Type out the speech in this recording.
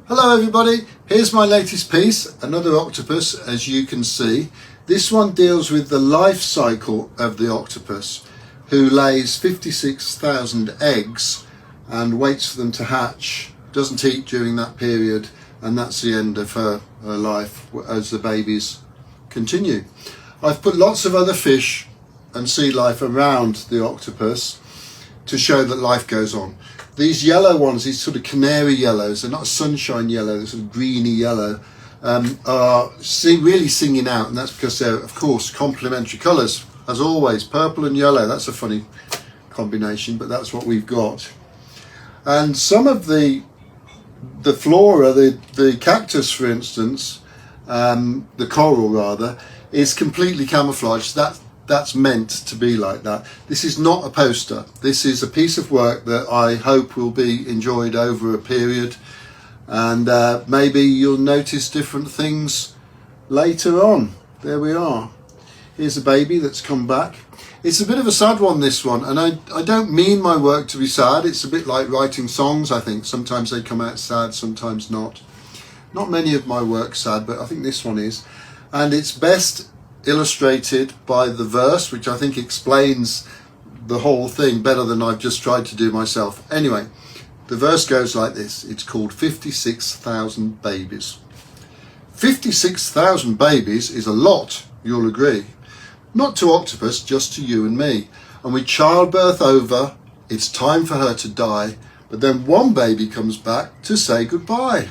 Hello everybody, here's my latest piece, another octopus as you can see. This one deals with the life cycle of the octopus who lays 56,000 eggs and waits for them to hatch, doesn't eat during that period, and that's the end of her life as the babies continue. I've put lots of other fish and sea life around the octopus to show that life goes on. These yellow ones, these sort of canary yellows, they're not sunshine yellow, they're sort of greeny yellow, are really singing out, and that's because they're, of course, complementary colours. As always, purple and yellow, that's a funny combination, but that's what we've got. And some of the flora, the cactus, for instance, the coral rather, is completely camouflaged. That's meant to be like that. This is not a poster. This is a piece of work that I hope will be enjoyed over a period, and maybe you'll notice different things later on. There we are. Here's a baby that's come back. It's a bit of a sad one, this one, and I don't mean my work to be sad. It's a bit like writing songs, I think. Sometimes they come out sad, sometimes not. Not many of my work sad, but I think this one is. And it's best illustrated by the verse, which I think explains the whole thing better than I've just tried to do myself. Anyway, the verse goes like this. It's called 56,000 Babies. 56,000 babies is a lot, you'll agree. Not to octopus, just to you and me. And with childbirth over, it's time for her to die, but then one baby comes back to say goodbye.